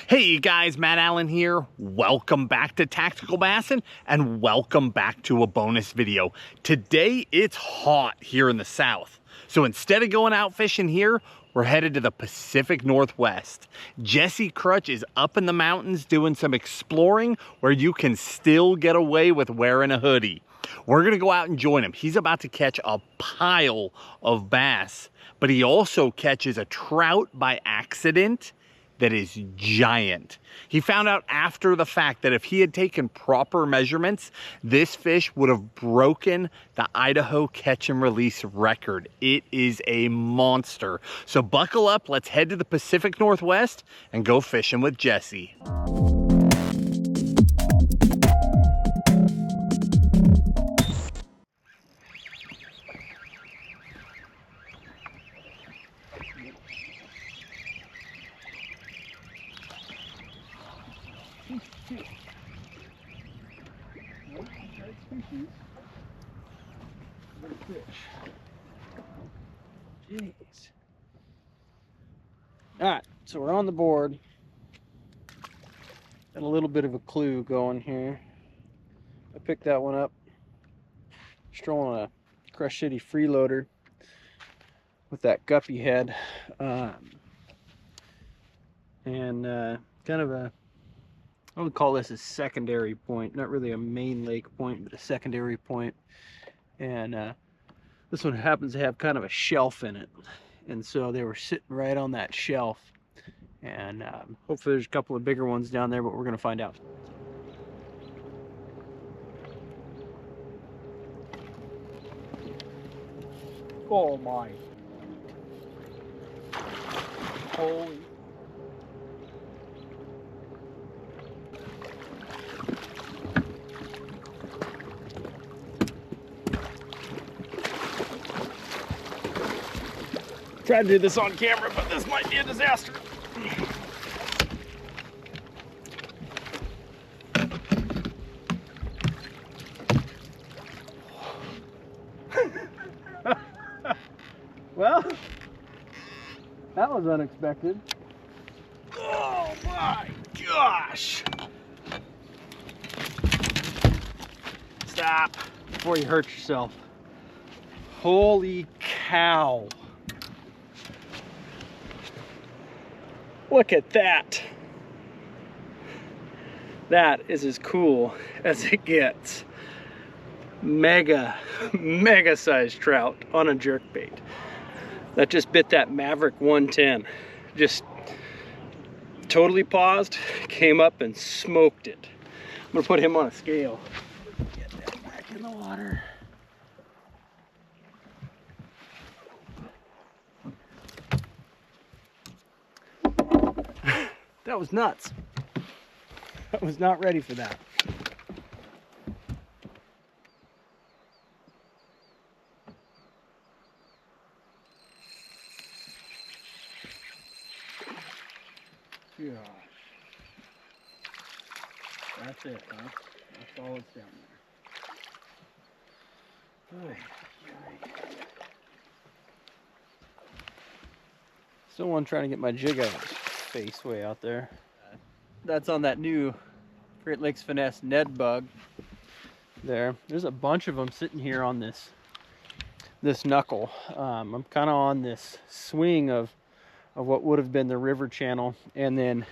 Hey you guys, Matt Allen here. Welcome back to Tactical Bassin' and welcome back to a bonus video. Today it's hot here in the south. So instead of going out fishing here, we're headed to the Pacific Northwest. Jesse Kroetch is up in the mountains doing some exploring where you can still get away with wearing a hoodie. We're gonna go out and join him. He's about to catch a pile of bass, but he also catches a trout by accident that is giant. He found out after the fact that if he had taken proper measurements, this fish would have broken the Idaho catch and release record. It is a monster. So buckle up, let's head to the Pacific Northwest and go fishing with Jesse. Jeez. All right, so we're on the board. Got a little bit of a clue going here. I picked that one up. Strolling a Crush City freeloader with that guppy head, and kind of a, I would call this a secondary point, not really a main lake point, but a secondary point. And this one happens to have kind of a shelf in it, and so they were sitting right on that shelf. And hopefully there's a couple of bigger ones down there, but we're going to find out. Oh my. Holy. Tried to do this on camera, but this might be a disaster. Well, that was unexpected. Oh my gosh. Stop before you hurt yourself. Holy cow. Look at that. That is as cool as it gets. Mega sized trout on a jerkbait. That just bit that Maverick 110. Just totally paused, came up and smoked it. I'm gonna put him on a scale. Get that back in the water. That was nuts. I was not ready for that. Gosh. That's it, huh? That's all it's down there. Oy, oy. Someone trying to get my jig out of his face way out there. That's on that new Great Lakes Finesse Ned bug there. There's a bunch of them sitting here on this knuckle. I'm kind of on this swing of what would have been the river channel, and then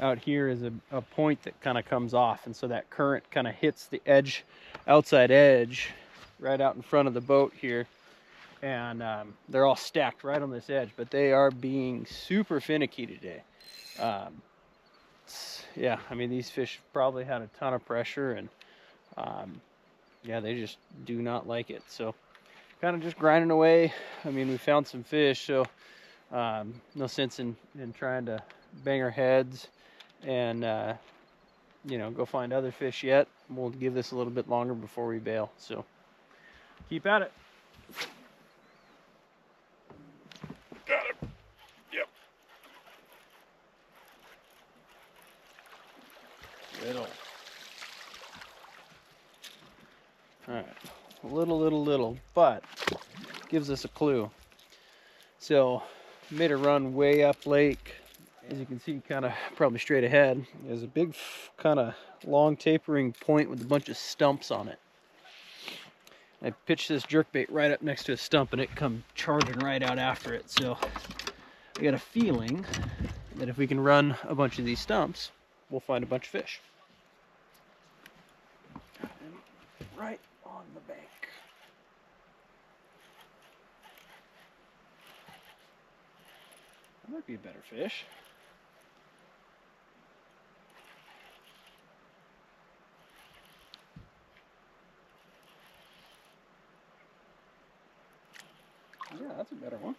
out here is a point that kind of comes off, and so that current kind of hits the edge, outside edge, right out in front of the boat here, and they're all stacked right on this edge, but they are being super finicky today. Yeah, I mean, these fish probably had a ton of pressure, and yeah, they just do not like it. So kind of just grinding away. I mean, we found some fish, so no sense in trying to bang our heads and you know, go find other fish yet. We'll give this a little bit longer before we bail, so keep at it. Got it. Yep. Little. All right, little, but gives us a clue. So made a run way up lake, as you can see, kind of probably straight ahead, there's a big kind of long tapering point with a bunch of stumps on it. I pitched this jerkbait right up next to a stump and it come charging right out after it. So I got a feeling that if we can run a bunch of these stumps, we'll find a bunch of fish. Right on the bank. That might be a better fish. Yeah, that's a better one.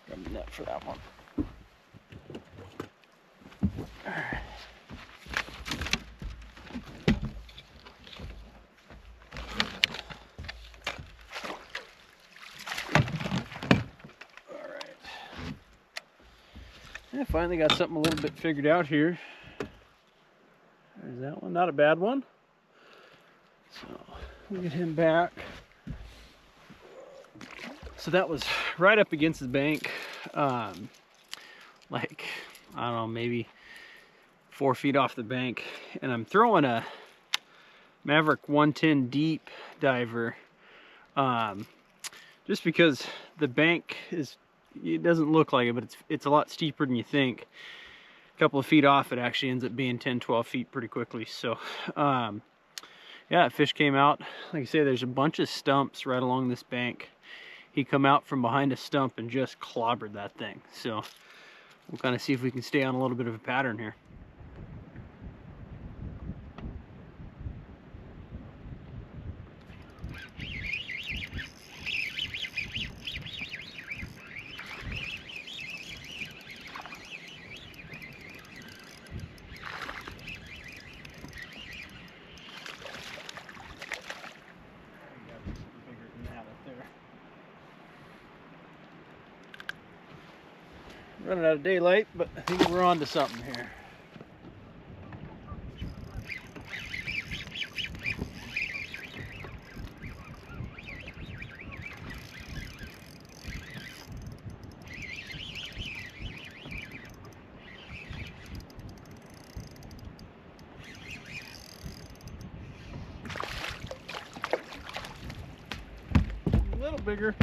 Grab the net for that one. Alright. I finally got something a little bit figured out here. There's that one, not a bad one. So we'll get him back. So that was right up against the bank, like, I don't know, maybe 4 feet off the bank. And I'm throwing a Maverick 110 deep diver, just because the bank is, it doesn't look like it, but it's a lot steeper than you think. A couple of feet off, it actually ends up being 10-12 feet pretty quickly. So yeah, fish came out. Like I say, there's a bunch of stumps right along this bank. He come out from behind a stump and just clobbered that thing. So we'll kind of see if we can stay on a little bit of a pattern here. Running out of daylight, but I think we're on to something here. A little bigger.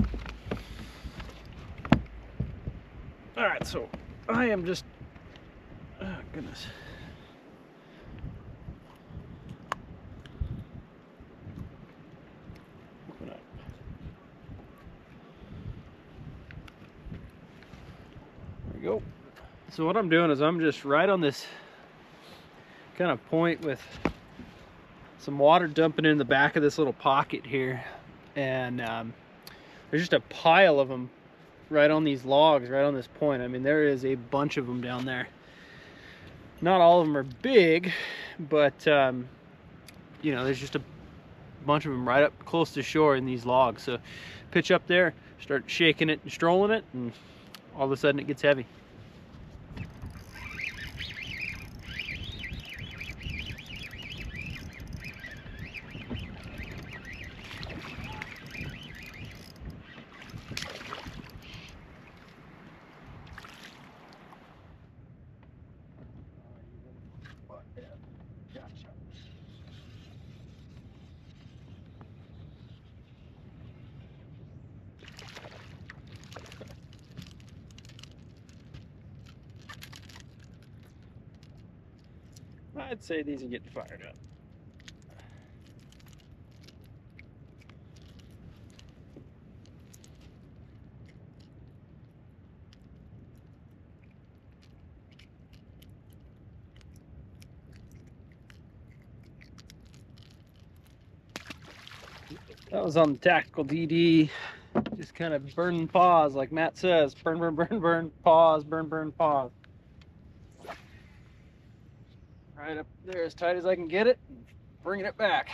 All right, so I am just, oh goodness. Open up. There we go. So what I'm doing is I'm just right on this kind of point with some water dumping in the back of this little pocket here. And there's just a pile of them right on these logs, right on this point. I mean, there is a bunch of them down there. Not all of them are big, but you know, there's just a bunch of them right up close to shore in these logs. So pitch up there, start shaking it and strolling it, and all of a sudden it gets heavy. I'd say these are getting fired up. That was on the tactical DD. Just kind of burn and pause, like Matt says. Burn, burn, burn, burn, pause, burn, burn, pause. Right up there as tight as I can get it, and bringing it back.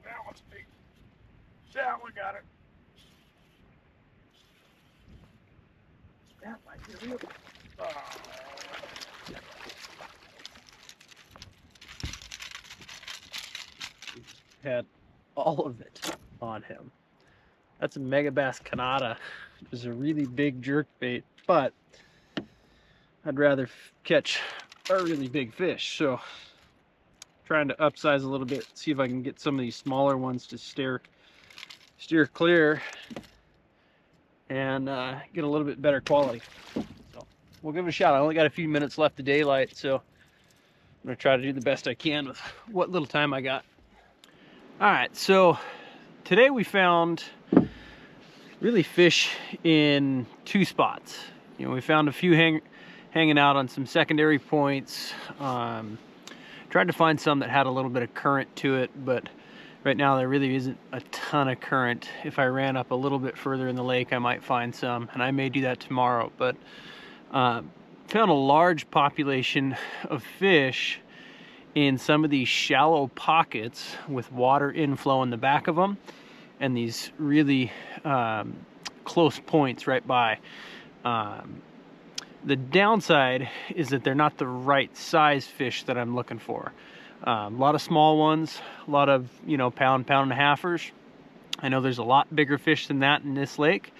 That one's big. That one got it. That might be a real. Oh. had all of it on him. That's a Megabass Canada. It was a really big jerk bait, but I'd rather catch a really big fish. So trying to upsize a little bit, see if I can get some of these smaller ones to steer clear and get a little bit better quality. So we'll give it a shot. I only got a few minutes left of daylight, so I'm gonna try to do the best I can with what little time I got. All right, so today we found really fish in two spots. You know, we found a few hanging out on some secondary points. Tried to find some that had a little bit of current to it, but right now there really isn't a ton of current. If I ran up a little bit further in the lake, I might find some, and I may do that tomorrow. But found a large population of fish in some of these shallow pockets with water inflow in the back of them, and these really close points right by. The downside is that they're not the right size fish that I'm looking for. A lot of small ones, a lot of, you know, pound and a halfers. I know there's a lot bigger fish than that in this lake.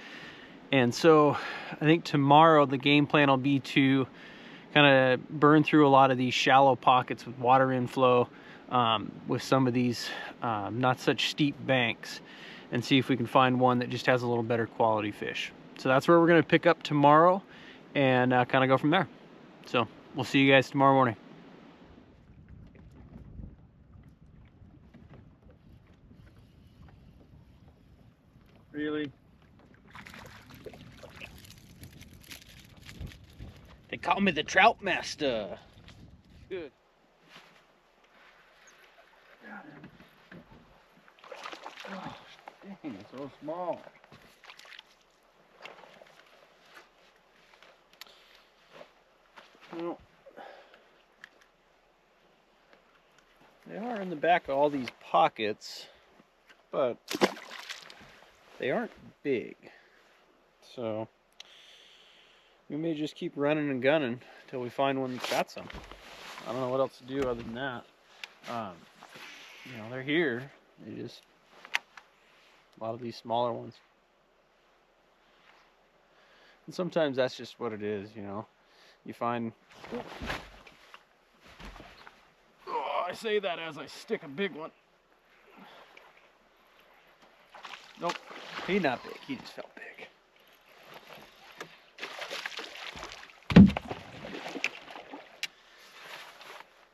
And so I think tomorrow the game plan will be to kind of burn through a lot of these shallow pockets with water inflow with some of these not such steep banks, and see if we can find one that just has a little better quality fish. So that's where we're going to pick up tomorrow and kind of go from there. So we'll see you guys tomorrow morning. Really? They call me the Trout Master. Good. Oh, dang, it's so small. Well, they are in the back of all these pockets, but they aren't big. So we may just keep running and gunning until we find one that's got some. I don't know what else to do other than that. You know, they're here. They just, a lot of these smaller ones. And sometimes that's just what it is, you know. You find, oh, I say that as I stick a big one. Nope, he's not big, he just felt big.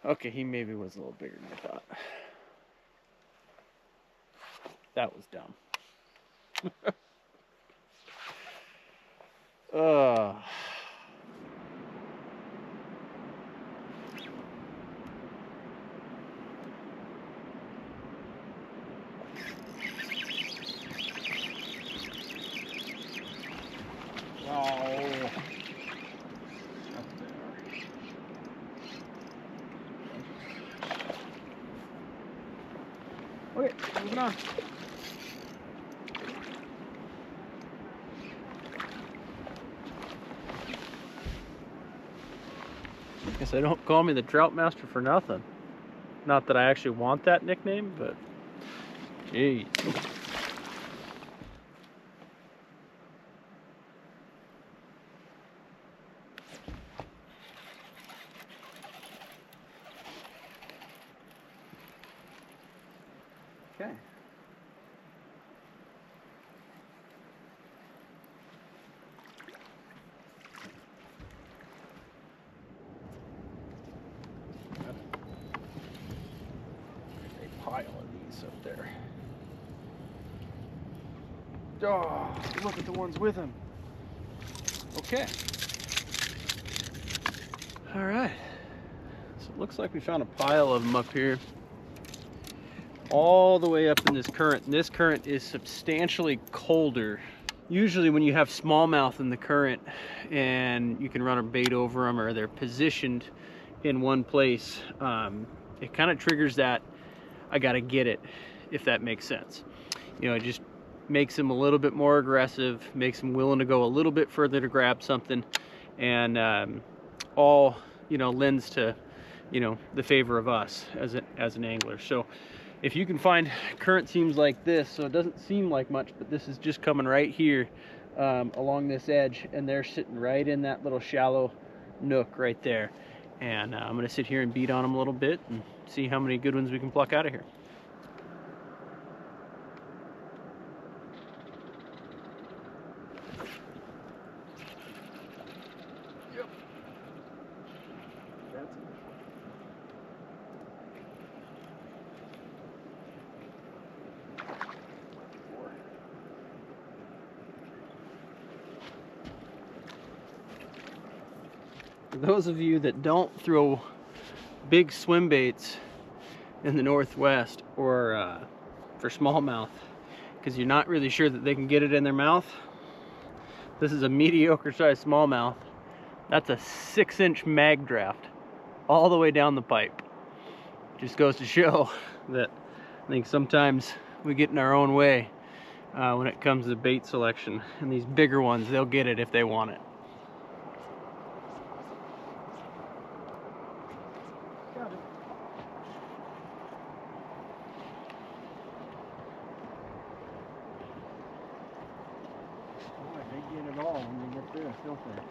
Okay, he maybe was a little bigger than I thought. That was dumb. Okay, moving on. Guess they don't call me the Trout Master for nothing. Not that I actually want that nickname, but geez. Okay. Pile of these up there. Oh, look at the ones with him. Okay. All right. So it looks like we found a pile of them up here, all the way up in this current. And this current is substantially colder. Usually when you have smallmouth in the current and you can run a bait over them, or they're positioned in one place, it kind of triggers that I gotta get it, if that makes sense. You know, it just makes them a little bit more aggressive, makes them willing to go a little bit further to grab something, and all, you know, lends to, you know, the favor of us as an angler. So if you can find current seams like this, so it doesn't seem like much, but this is just coming right here along this edge, and they're sitting right in that little shallow nook right there. And I'm gonna sit here and beat on them a little bit and see how many good ones we can pluck out of here. Yep. That's it. For those of you that don't throw big swim baits in the Northwest or for smallmouth, because you're not really sure that they can get it in their mouth, this is a mediocre sized smallmouth. That's a 6-inch mag draft all the way down the pipe. Just goes to show that I think sometimes we get in our own way when it comes to bait selection. And these bigger ones, they'll get it if they want it. Got it. Boy, they get it all when they get there, don't they?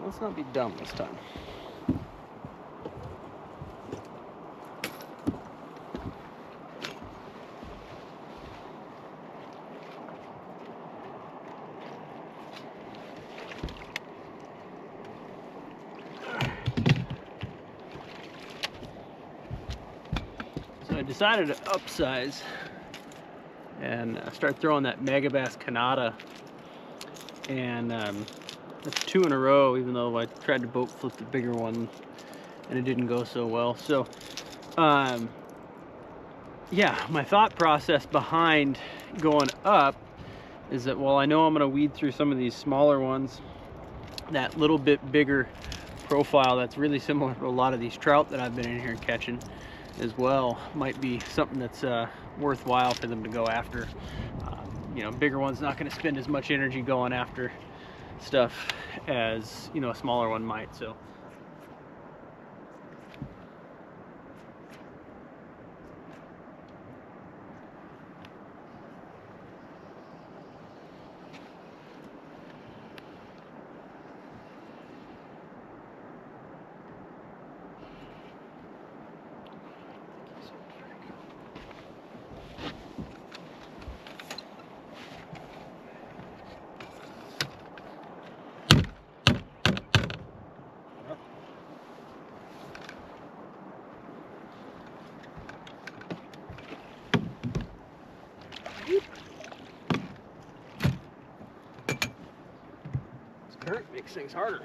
Let's not be dumb this time. So I decided to upsize and start throwing that Megabass Canada, and that's 2 in a row, even though I tried to boat flip the bigger one and it didn't go so well. So yeah, my thought process behind going up is that while I know I'm going to weed through some of these smaller ones, that little bit bigger profile that's really similar to a lot of these trout that I've been in here catching as well might be something that's worthwhile for them to go after. You know, bigger one's not going to spend as much energy going after stuff as, you know, a smaller one might. So current makes things harder.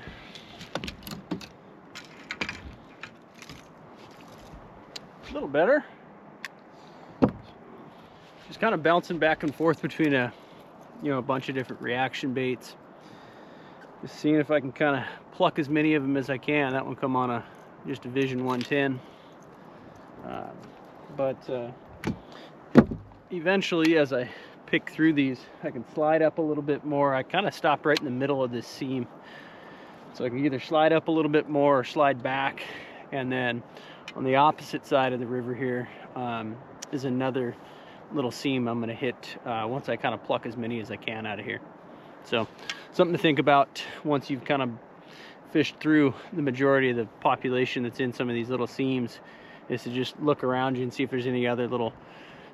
A little better. Just kind of bouncing back and forth between a bunch of different reaction baits. Just seeing if I can kind of pluck as many of them as I can. That one come on just a Vision 110. But eventually, as I pick through these, I can slide up a little bit more. I kind of stopped right in the middle of this seam, so I can either slide up a little bit more or slide back. And then on the opposite side of the river here is another little seam I'm going to hit once I kind of pluck as many as I can out of here. So something to think about once you've kind of fished through the majority of the population that's in some of these little seams, is to just look around you and see if there's any other little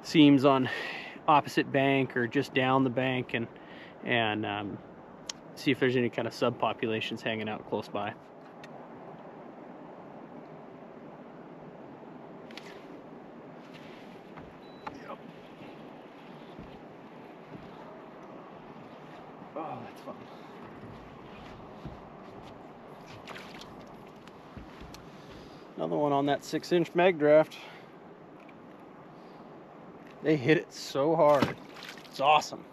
seams on opposite bank or just down the bank, and see if there's any kind of subpopulations hanging out close by. Yep. Oh, that's fun. Another one on that 6-inch mag draft. They hit it so hard. It's awesome.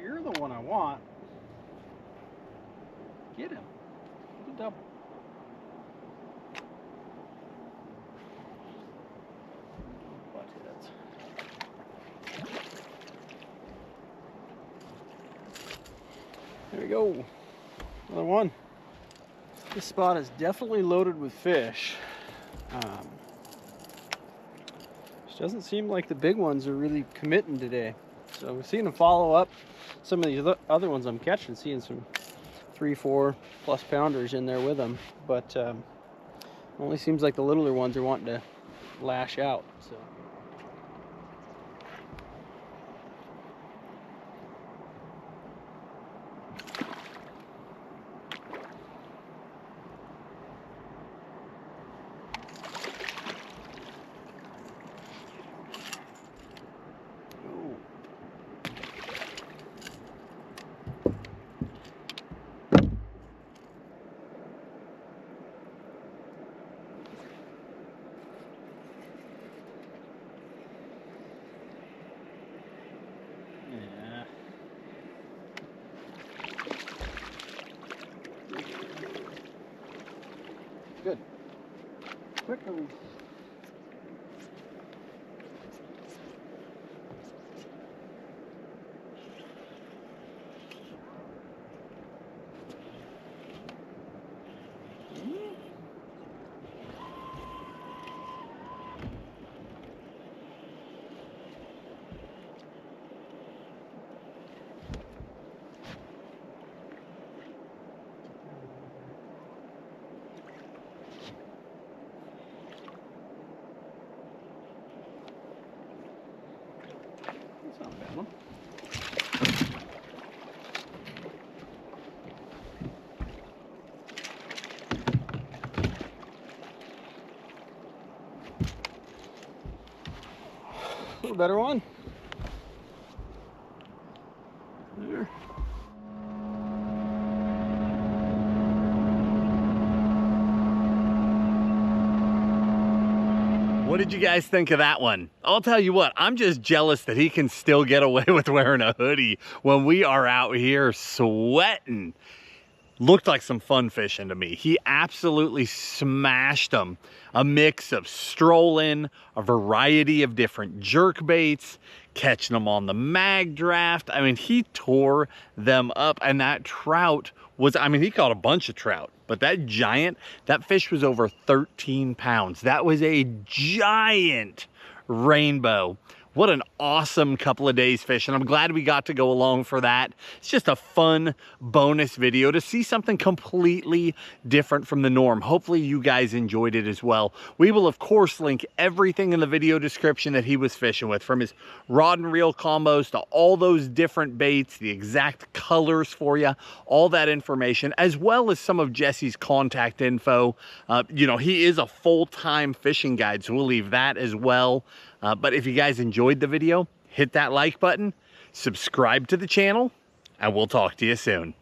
You're the one I want. Get him. The double. we go. Another one. This spot is definitely loaded with fish. It doesn't seem like the big ones are really committing today. So we're seeing them follow up. Some of these other ones I'm catching, seeing some 3-4 plus pounders in there with them. But only seems like the littler ones are wanting to lash out. So. Good. Quick release. That's not a bad one. A little better one. There. What did you guys think of that one? I'll tell you what, I'm just jealous that he can still get away with wearing a hoodie when we are out here sweating. Looked like some fun fishing to me. He absolutely smashed them. A mix of strolling, a variety of different jerk baits, catching them on the mag draft. I mean, he tore them up, and that trout was, I mean, he caught a bunch of trout, but that giant, that fish was over 13 pounds. That was a giant rainbow. What an awesome couple of days fishing. I'm glad we got to go along for that. It's just a fun bonus video to see something completely different from the norm. Hopefully you guys enjoyed it as well. We will of course link everything in the video description that he was fishing with, from his rod and reel combos to all those different baits, the exact colors for you, all that information, as well as some of Jesse's contact info. You know, he is a full-time fishing guide, so we'll leave that as well. But if you guys enjoyed the video, hit that like button, subscribe to the channel, and we'll talk to you soon.